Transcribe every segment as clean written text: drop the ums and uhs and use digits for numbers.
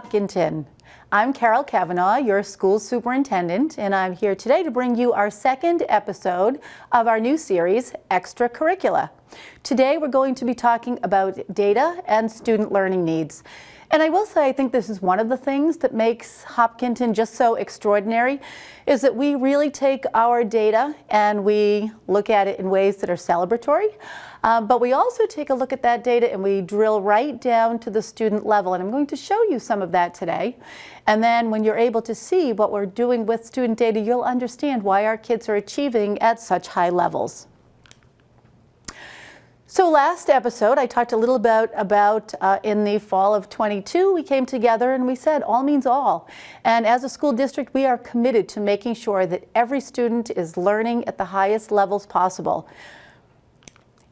Hopkinton. I'm Carol Kavanaugh, your school superintendent, and I'm here today to bring you our second episode of our new series, Extracurricular. Today we're going to be talking about data and student learning needs. And I will say I think this is one of the things that makes Hopkinton just so extraordinary, is that we really take our data and we look at it in ways that are celebratory. But we also take a look at that data and we drill right down to the student level. And I'm going to show you some of that today. And then when you're able to see what we're doing with student data, you'll understand why our kids are achieving at such high levels. So last episode, I talked a little bit about in the fall of 22, we came together and we said all means all. And as a school district, we are committed to making sure that every student is learning at the highest levels possible.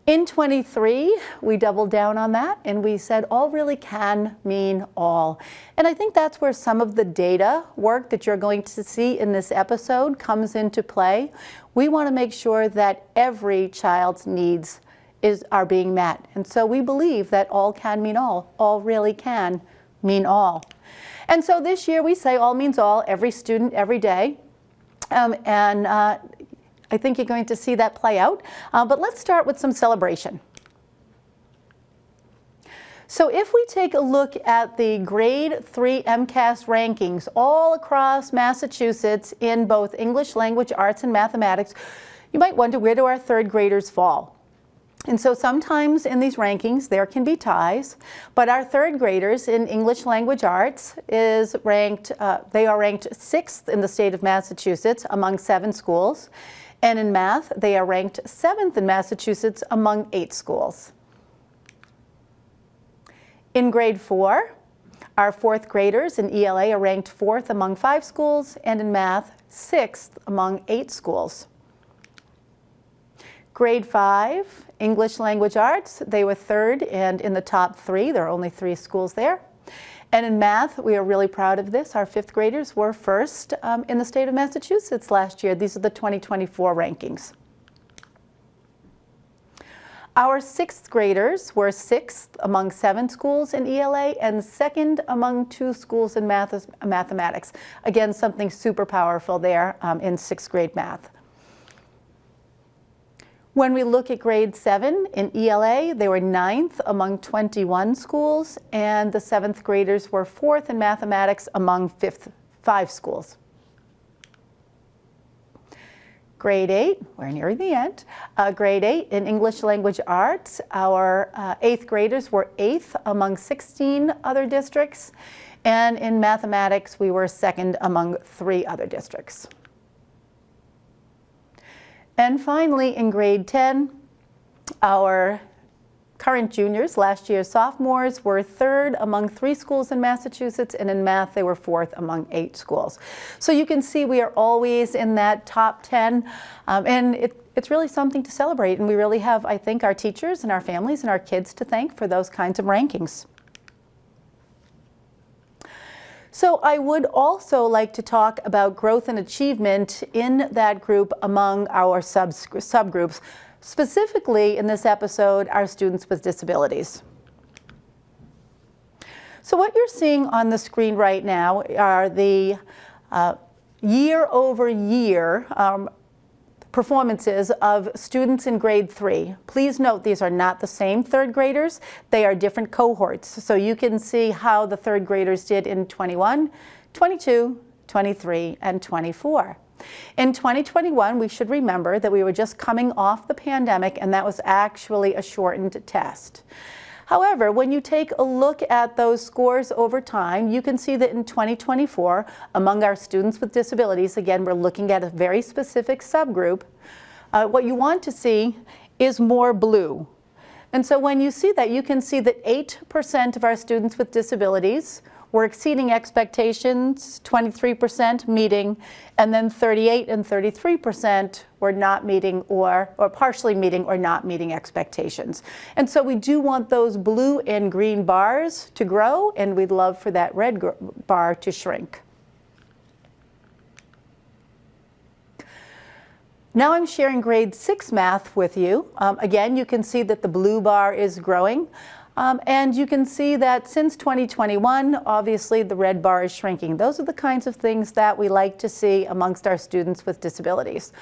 In 23, we doubled down on that and we said all really can mean all. And I think that's where some of the data work that you're going to see in this episode comes into play. We want to make sure that every child's needs are being met. And so we believe that all can mean all really can mean all. And so this year we say all means all, every student, every day. I think you're going to see that play out. But let's start with some celebration. So if we take a look at the grade 3 MCAS rankings all across Massachusetts in both English language arts and mathematics, you might wonder, where do our third graders fall? And so sometimes in these rankings there can be ties, but our third graders in English language arts is ranked, they are ranked 6th in the state of Massachusetts among 7 schools. And in math, they are ranked 7th in Massachusetts among 8 schools. In grade 4, our 4th graders in ELA are ranked 4th among 5 schools, and in math, 6th among 8 schools. Grade 5, English language arts, they were 3rd and in the top 3. There are only 3 schools there. And in math, we are really proud of this. Our 5th graders were 1st in the state of Massachusetts last year. These are the 2024 rankings. Our 6th graders were 6th among 7 schools in ELA and 2nd among 2 schools in mathematics. Again, something super powerful there in 6th grade math. When we look at grade 7 in ELA, they were 9th among 21 schools, and the 7th graders were 4th in mathematics among 5 schools. Grade 8, we're nearing the end. Grade 8 in English language arts, our 8th graders were 8th among 16 other districts, and in mathematics we were 2nd among 3 other districts. And finally, in grade 10, our current juniors, last year's sophomores, were 3rd among 3 schools in Massachusetts, and in math they were 4th among 8 schools. So you can see we are always in that top 10, and it's really something to celebrate, and we really have, I think, our teachers and our families and our kids to thank for those kinds of rankings. So I would also like to talk about growth and achievement in that group among our subgroups, specifically in this episode, our students with disabilities. So what you're seeing on the screen right now are the year-over-year performances of students in grade 3. Please note these are not the same 3rd graders, they are different cohorts. So you can see how the 3rd graders did in 21, 22, 23, and 24. In 2021, we should remember that we were just coming off the pandemic and that was actually a shortened test. However, when you take a look at those scores over time, you can see that in 2024, among our students with disabilities, again, we're looking at a very specific subgroup, what you want to see is more blue. And so when you see that, you can see that 8% of our students with disabilities were exceeding expectations, 23% meeting, and then 38 and 33% were not meeting or partially meeting or not meeting expectations. And so we do want those blue and green bars to grow, and we'd love for that red bar to shrink. Now I'm sharing grade 6 math with you. Again, you can see that the blue bar is growing. And you can see that since 2021, obviously the red bar is shrinking. Those are the kinds of things that we like to see amongst our students with disabilities.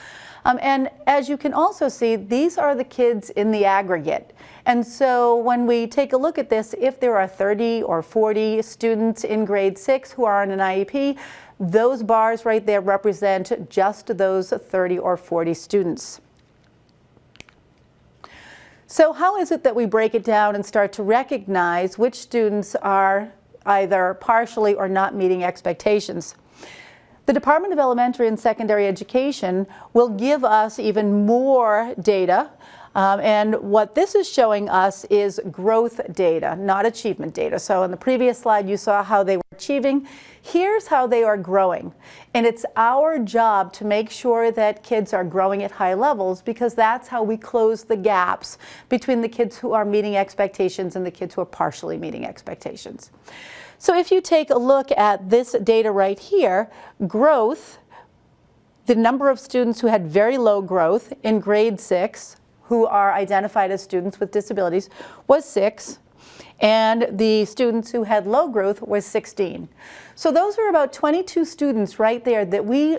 And as you can also see, these are the kids in the aggregate. And so when we take a look at this, if there are 30 or 40 students in grade 6 who are on an IEP, those bars right there represent just those 30 or 40 students. So how is it that we break it down and start to recognize which students are either partially or not meeting expectations? The Department of Elementary and Secondary Education will give us even more data, and what this is showing us is growth data, not achievement data. So in the previous slide you saw how they were achieving. Here's how they are growing, and it's our job to make sure that kids are growing at high levels, because that's how we close the gaps between the kids who are meeting expectations and the kids who are partially meeting expectations. So if you take a look at this data right here, growth, the number of students who had very low growth in grade 6 who are identified as students with disabilities was 6. And the students who had low growth was 16. So those are about 22 students right there that we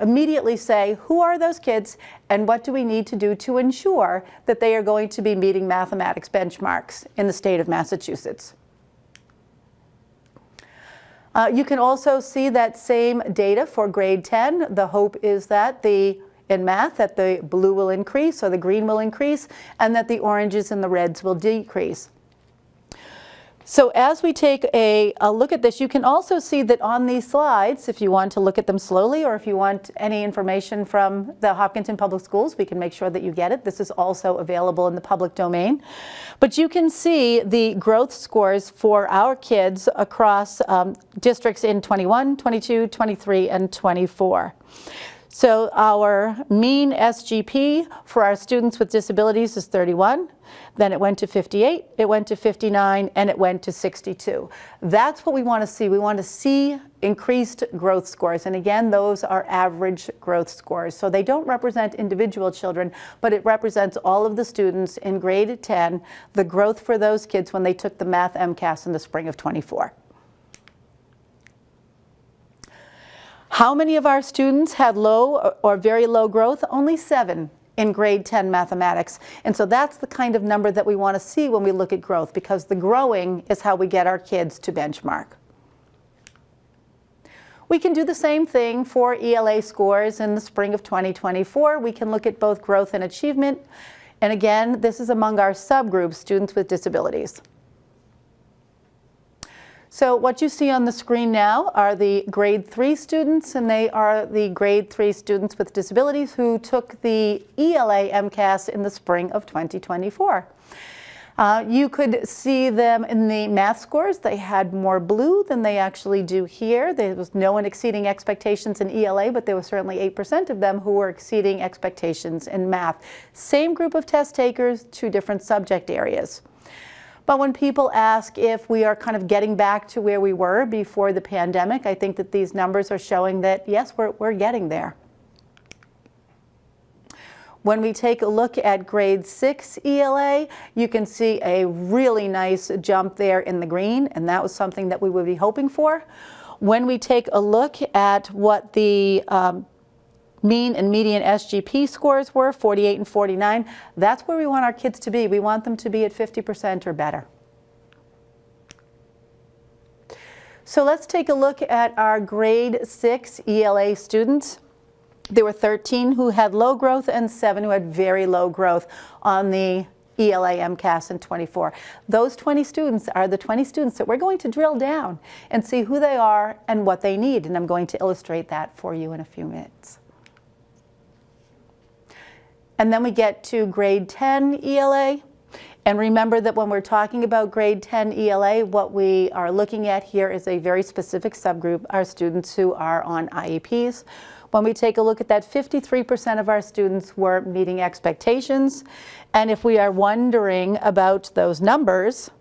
immediately say, who are those kids and what do we need to do to ensure that they are going to be meeting mathematics benchmarks in the state of Massachusetts. You can also see that same data for grade 10. The hope is that in math, that the blue will increase or the green will increase, and that the oranges and the reds will decrease. So as we take a look at this, you can also see that on these slides, if you want to look at them slowly or if you want any information from the Hopkinton Public Schools, we can make sure that you get it. This is also available in the public domain. But you can see the growth scores for our kids across districts in 21, 22, 23, and 24. So our mean SGP for our students with disabilities is 31, then it went to 58, it went to 59, and it went to 62. That's what we want to see. We want to see increased growth scores. And again, those are average growth scores. So they don't represent individual children, but it represents all of the students in grade 10, the growth for those kids when they took the math MCAS in the spring of '24. How many of our students had low or very low growth? Only 7 in grade 10 mathematics. And so that's the kind of number that we want to see when we look at growth, because the growing is how we get our kids to benchmark. We can do the same thing for ELA scores in the spring of 2024. We can look at both growth and achievement. And again, this is among our subgroups, students with disabilities. So what you see on the screen now are the grade 3 students, and they are the grade 3 students with disabilities who took the ELA MCAS in the spring of 2024. You could see them in the math scores. They had more blue than they actually do here. There was no one exceeding expectations in ELA, but there was certainly 8% of them who were exceeding expectations in math. Same group of test takers, 2 different subject areas. But when people ask if we are kind of getting back to where we were before the pandemic, I think that these numbers are showing that, yes, we're getting there. When we take a look at grade 6 ELA, you can see a really nice jump there in the green, and that was something that we would be hoping for. When we take a look at what the mean and median SGP scores were, 48 and 49, that's where we want our kids to be. We want them to be at 50% or better. So let's take a look at our grade 6 ELA students. There were 13 who had low growth and 7 who had very low growth on the ELA MCAS in '24. Those 20 students are the 20 students that we're going to drill down and see who they are and what they need, and I'm going to illustrate that for you in a few minutes. And then we get to grade 10 ELA. And remember that when we're talking about grade 10 ELA, what we are looking at here is a very specific subgroup, our students who are on IEPs. When we take a look at that, 53% of our students were meeting expectations. And if we are wondering about those numbers,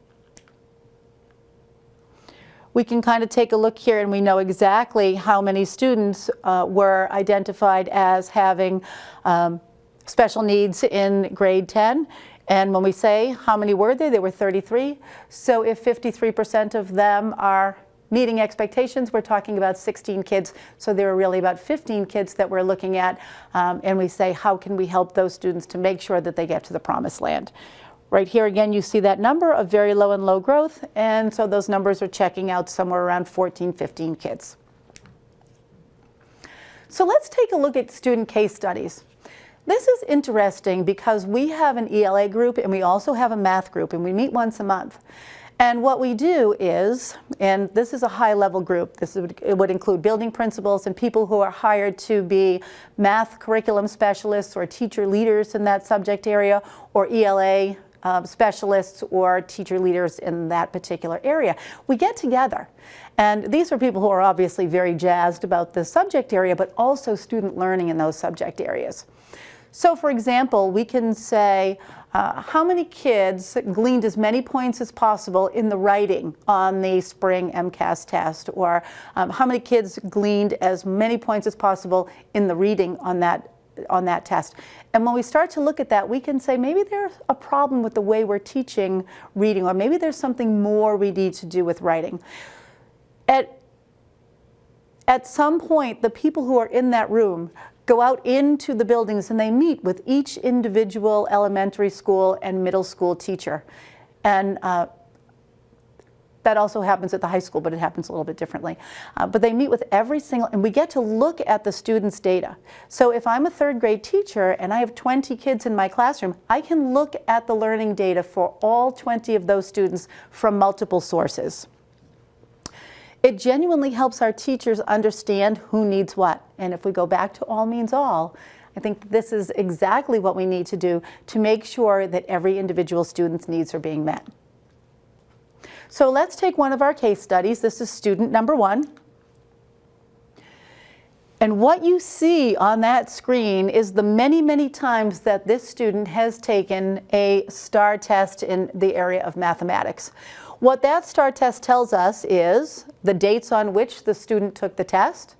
we can kind of take a look here and we know exactly how many students were identified as having special needs in grade 10, And when we say how many were there were 33. So if 53% of them are meeting expectations, we're talking about 16 kids. So there are really about 15 kids that we're looking at, and we say, how can we help those students to make sure that they get to the promised land? Right here again, you see that number of very low and low growth, and so those numbers are checking out somewhere around 14, 15 kids. So let's take a look at student case studies. This is interesting because we have an ELA group and we also have a math group, and we meet once a month. And what we do is, and this is a high-level group, it would include building principals and people who are hired to be math curriculum specialists or teacher leaders in that subject area, or ELA specialists or teacher leaders in that particular area. We get together, and these are people who are obviously very jazzed about the subject area, but also student learning in those subject areas. So for example, we can say, how many kids gleaned as many points as possible in the writing on the spring MCAS test, or how many kids gleaned as many points as possible in the reading on that test. And when we start to look at that, we can say maybe there's a problem with the way we're teaching reading, or maybe there's something more we need to do with writing. At some point, the people who are in that room go out into the buildings and they meet with each individual elementary school and middle school teacher. And that also happens at the high school, but it happens a little bit differently. But they meet with every single, and we get to look at the students' data. So if I'm a third grade teacher and I have 20 kids in my classroom, I can look at the learning data for all 20 of those students from multiple sources. It genuinely helps our teachers understand who needs what. And if we go back to all means all, I think this is exactly what we need to do to make sure that every individual student's needs are being met. So let's take one of our case studies. This is student number 1. And what you see on that screen is the many, many times that this student has taken a STAR test in the area of mathematics. What that STAR test tells us is the dates on which the student took the test.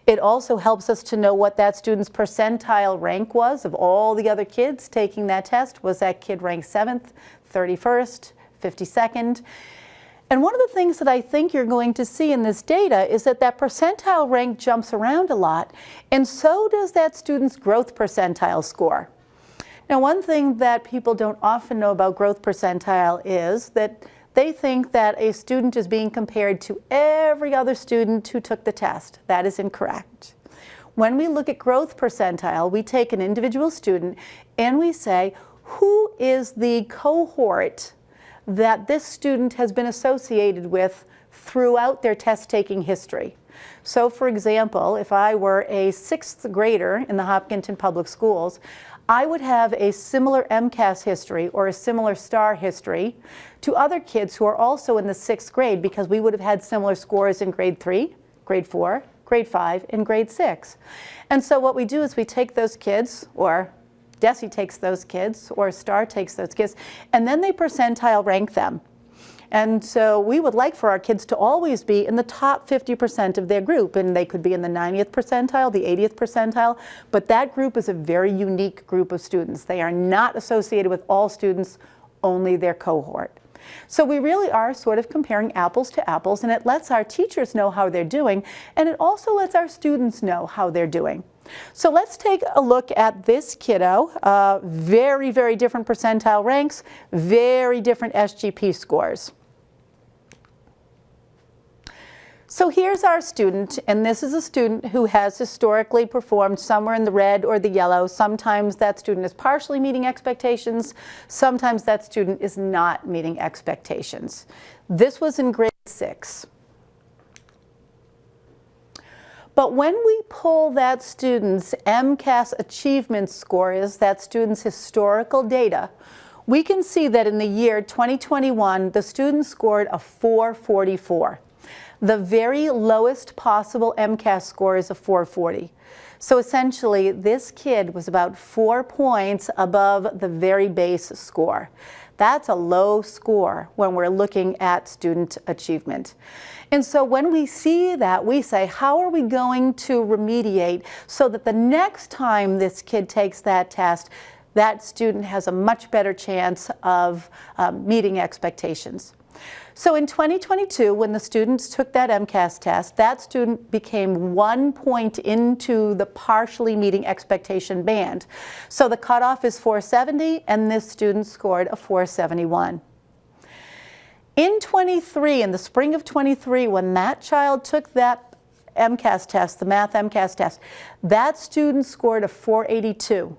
It also helps us to know what that student's percentile rank was of all the other kids taking that test. Was that kid ranked 7th, 31st, 52nd? And one of the things that I think you're going to see in this data is that that percentile rank jumps around a lot, and so does that student's growth percentile score. Now, one thing that people don't often know about growth percentile is that they think that a student is being compared to every other student who took the test. That is incorrect. When we look at growth percentile, we take an individual student and we say, who is the cohort that this student has been associated with throughout their test-taking history? So for example, if I were a 6th grader in the Hopkinton Public Schools, I would have a similar MCAS history or a similar STAR history to other kids who are also in the 6th grade, because we would have had similar scores in grade 3, grade 4, grade 5, and grade 6. And so what we do is we take those kids, or DESE takes those kids, or STAR takes those kids, and then they percentile rank them. And so we would like for our kids to always be in the top 50% of their group, and they could be in the 90th percentile, the 80th percentile, but that group is a very unique group of students. They are not associated with all students, only their cohort. So we really are sort of comparing apples to apples, and it lets our teachers know how they're doing, and it also lets our students know how they're doing. So let's take a look at this kiddo. Very, very different percentile ranks, very different SGP scores. So here's our student, and this is a student who has historically performed somewhere in the red or the yellow. Sometimes that student is partially meeting expectations. Sometimes that student is not meeting expectations. This was in grade 6. But when we pull that student's MCAS achievement scores, that student's historical data, we can see that in the year 2021, the student scored a 444. The very lowest possible MCAS score is a 440. So essentially, this kid was about 4 points above the very base score. That's a low score when we're looking at student achievement. And so when we see that, we say, how are we going to remediate so that the next time this kid takes that test, that student has a much better chance of meeting expectations. So in 2022, when the students took that MCAS test, that student became 1 point into the partially meeting expectation band. So the cutoff is 470, and this student scored a 471. In 23, in the spring of 23, when that child took that MCAS test, the math MCAS test, that student scored a 482.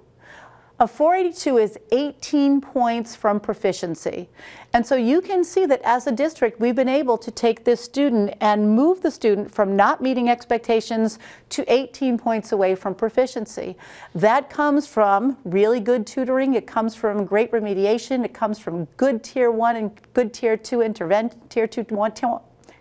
A 482 is 18 points from proficiency. And so you can see that as a district, we've been able to take this student and move the student from not meeting expectations to 18 points away from proficiency. That comes from really good tutoring. It comes from great remediation. It comes from good Tier 1 and good Tier 2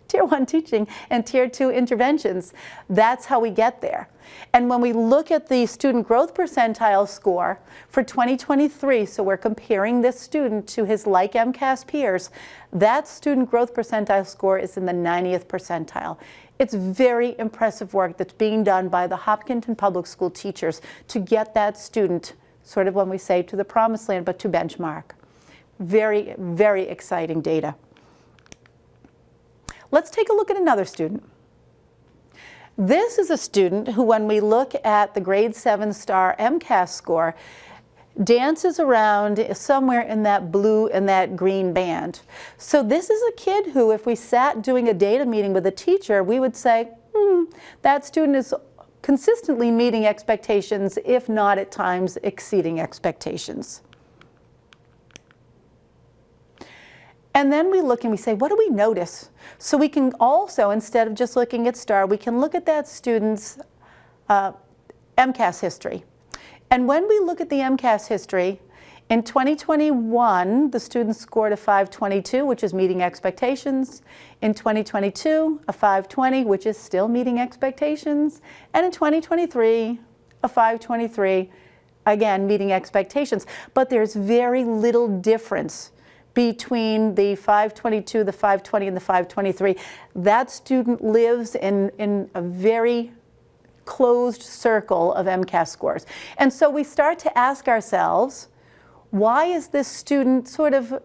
Tier 1 teaching and Tier 2 interventions. That's how we get there. And when we look at the student growth percentile score for 2023, so we're comparing this student to his like MCAS peers, that student growth percentile score is in the 90th percentile. It's very impressive work that's being done by the Hopkinton Public School teachers to get that student, sort of when we say to the promised land, but to benchmark. Very, very exciting data. Let's take a look at another student. This is a student who, when we look at the grade 7 star MCAS score, dances around somewhere in that blue and that green band. So this is a kid who, if we sat doing a data meeting with a teacher, we would say, that student is consistently meeting expectations, if not at times exceeding expectations. And then we look and we say, what do we notice? So we can also, instead of just looking at STAR, we can look at that student's MCAS history. And when we look at the MCAS history, in 2021, the student scored a 522, which is meeting expectations. In 2022, a 520, which is still meeting expectations. And in 2023, a 523, again, meeting expectations. But there's very little difference between the 522, the 520, and the 523. That student lives in a very closed circle of MCAS scores. And so we start to ask ourselves, why is this student sort of,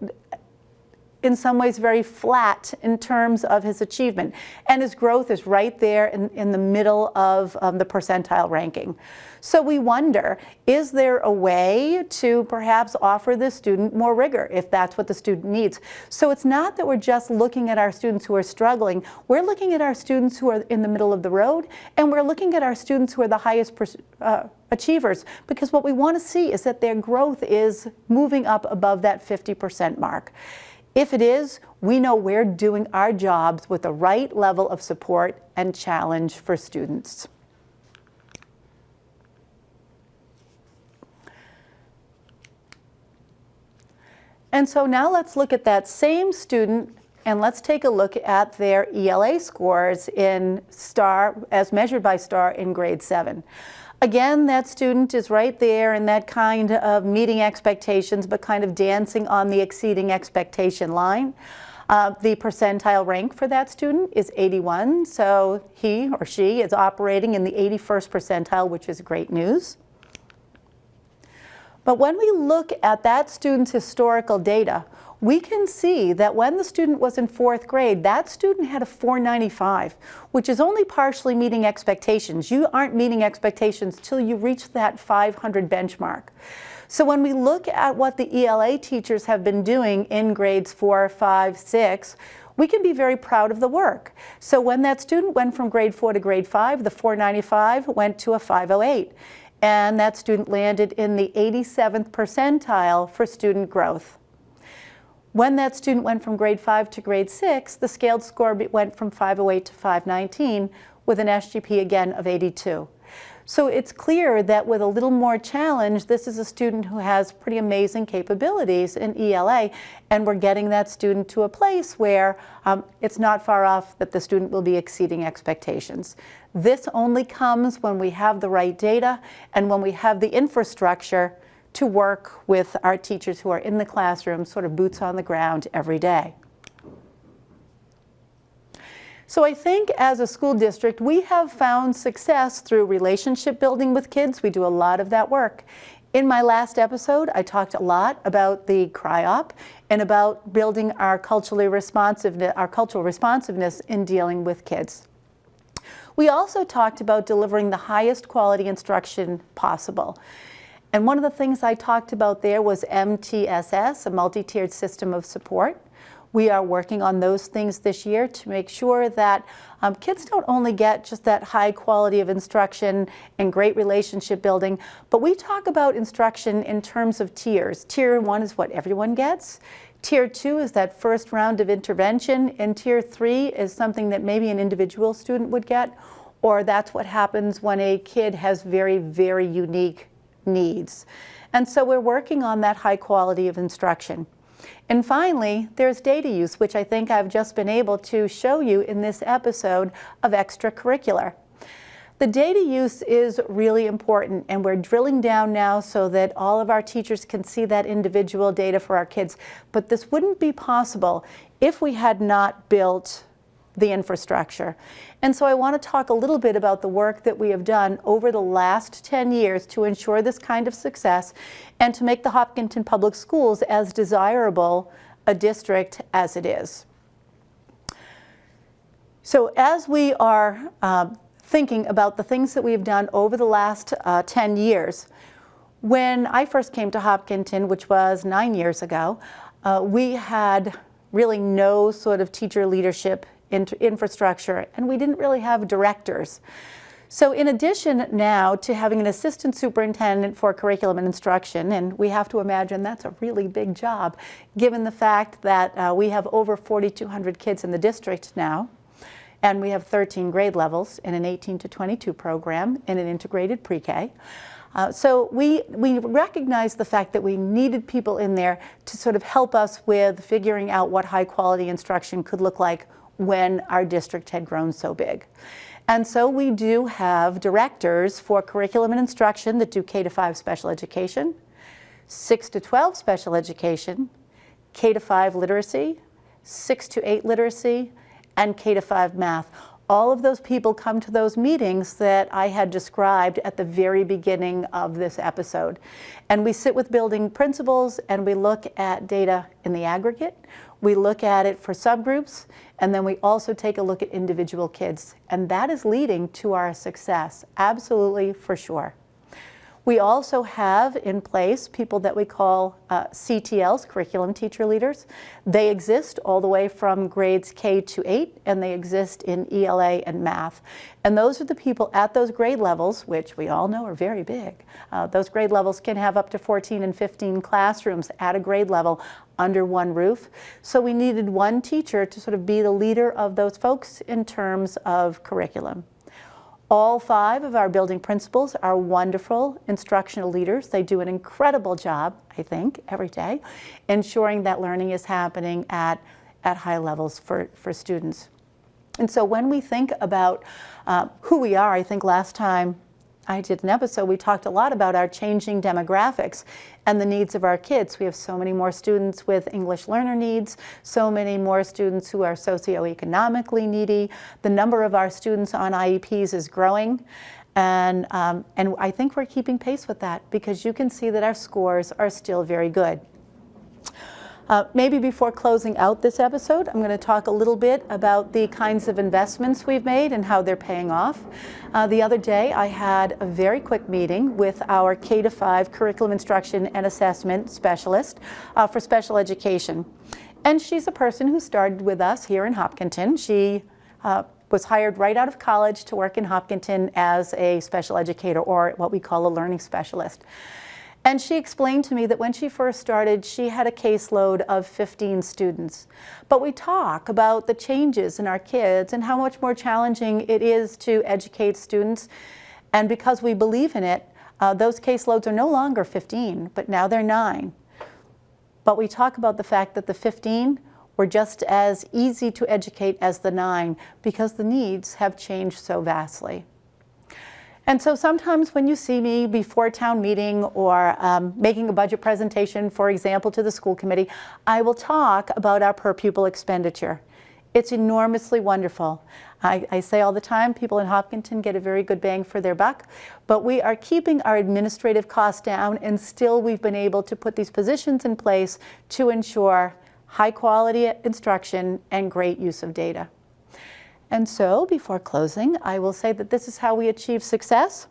in some ways, very flat in terms of his achievement? And his growth is right there in the middle of the percentile ranking. So we wonder, is there a way to perhaps offer the student more rigor if that's what the student needs? So it's not that we're just looking at our students who are struggling. We're looking at our students who are in the middle of the road, and we're looking at our students who are the highest achievers, because what we want to see is that their growth is moving up above that 50% mark. If it is, we know we're doing our jobs with the right level of support and challenge for students. And so now let's look at that same student, and let's take a look at their ELA scores in STAR, as measured by STAR in grade 7. Again, that student is right there in that kind of meeting expectations, but kind of dancing on the exceeding expectation line. The percentile rank for that student is 81, so he or she is operating in the 81st percentile, which is great news. But when we look at that student's historical data, we can see that when the student was in 4th grade, that student had a 495, which is only partially meeting expectations. You aren't meeting expectations till you reach that 500 benchmark. So when we look at what the ELA teachers have been doing in grades 4, 5, 6, we can be very proud of the work. So when that student went from grade 4 to grade 5, the 495 went to a 508. And that student landed in the 87th percentile for student growth. When that student went from grade 5 to grade 6, the scaled score went from 508 to 519 with an SGP again of 82. So it's clear that with a little more challenge, this is a student who has pretty amazing capabilities in ELA, and we're getting that student to a place where it's not far off that the student will be exceeding expectations. This only comes when we have the right data and when we have the infrastructure to work with our teachers who are in the classroom, sort of boots on the ground every day. So I think as a school district, we have found success through relationship building with kids. We do a lot of that work. In my last episode, I talked a lot about the CRI-OP and about building our cultural responsiveness in dealing with kids. We also talked about delivering the highest quality instruction possible. And one of the things I talked about there was MTSS, a multi-tiered system of support. We are working on those things this year to make sure that kids don't only get just that high quality of instruction and great relationship building, but we talk about instruction in terms of tiers. Tier 1 is what everyone gets. Tier 2 is that first round of intervention, and Tier 3 is something that maybe an individual student would get, or that's what happens when a kid has very, very unique needs. And so we're working on that high quality of instruction. And finally, there's data use, which I think I've just been able to show you in this episode of Extracurricular. The data use is really important, and we're drilling down now so that all of our teachers can see that individual data for our kids. But this wouldn't be possible if we had not built the infrastructure. And so I want to talk a little bit about the work that we have done over the last 10 years to ensure this kind of success and to make the Hopkinton Public Schools as desirable a district as it is. So as we are thinking about the things that we've done over the last 10 years, when I first came to Hopkinton, which was 9 years ago, we had really no sort of teacher leadership infrastructure, and we didn't really have directors. So in addition now to having an assistant superintendent for curriculum and instruction, and we have to imagine that's a really big job given the fact that we have over 4,200 kids in the district now, and we have 13 grade levels in an 18 to 22 program in an integrated pre-K. So we recognized the fact that we needed people in there to sort of help us with figuring out what high quality instruction could look like when our district had grown so big. And so we do have directors for curriculum and instruction that do K-5 special education, 6 to 12 special education, K-5 literacy, 6 to 8 literacy, and K-5 math. All of those people come to those meetings that I had described at the very beginning of this episode. And we sit with building principals and we look at data in the aggregate. We look at it for subgroups, and then we also take a look at individual kids. And that is leading to our success, absolutely, for sure. We also have in place people that we call CTLs, curriculum teacher leaders. They exist all the way from grades K to 8, and they exist in ELA and math. And those are the people at those grade levels, which we all know are very big. Those grade levels can have up to 14 and 15 classrooms at a grade level under one roof. So we needed one teacher to sort of be the leader of those folks in terms of curriculum. All 5 of our building principals are wonderful instructional leaders. They do an incredible job, I think, every day, ensuring that learning is happening at high levels for students. And so when we think about who we are, I think last time I did an episode, we talked a lot about our changing demographics and the needs of our kids. We have so many more students with English learner needs, so many more students who are socioeconomically needy. The number of our students on IEPs is growing, and I think we're keeping pace with that because you can see that our scores are still very good. Maybe before closing out this episode, I'm going to talk a little bit about the kinds of investments we've made and how they're paying off. The other day, I had a very quick meeting with our K-5 curriculum instruction and assessment specialist for special education. And she's a person who started with us here in Hopkinton. She was hired right out of college to work in Hopkinton as a special educator, or what we call a learning specialist. And she explained to me that when she first started, she had a caseload of 15 students. But we talk about the changes in our kids and how much more challenging it is to educate students. And because we believe in it, those caseloads are no longer 15, but now they're 9. But we talk about the fact that the 15 were just as easy to educate as the 9 because the needs have changed so vastly. And so sometimes when you see me before town meeting or making a budget presentation, for example, to the school committee, I will talk about our per pupil expenditure. It's enormously wonderful. I say all the time, people in Hopkinton get a very good bang for their buck, but we are keeping our administrative costs down, and still we've been able to put these positions in place to ensure high quality instruction and great use of data. And so, before closing, I will say that this is how we achieve success.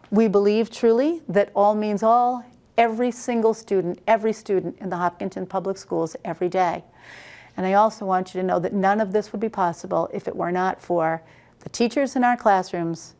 We believe truly that all means all, every single student, every student in the Hopkinton Public Schools every day. And I also want you to know that none of this would be possible if it were not for the teachers in our classrooms,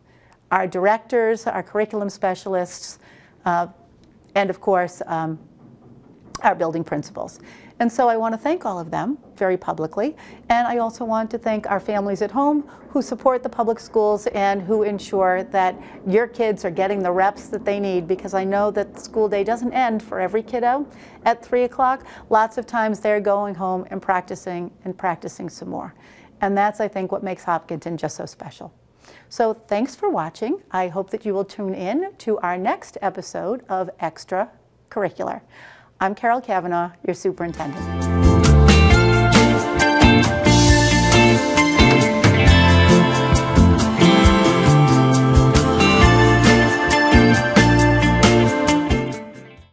our directors, our curriculum specialists, and of course, our building principals. And so I want to thank all of them very publicly. And I also want to thank our families at home who support the public schools and who ensure that your kids are getting the reps that they need, because I know that the school day doesn't end for every kiddo at 3 o'clock. Lots of times they're going home and practicing some more. And that's, I think, what makes Hopkinton just so special. So thanks for watching. I hope that you will tune in to our next episode of Extra Curricular. I'm Carol Cavanaugh, your superintendent.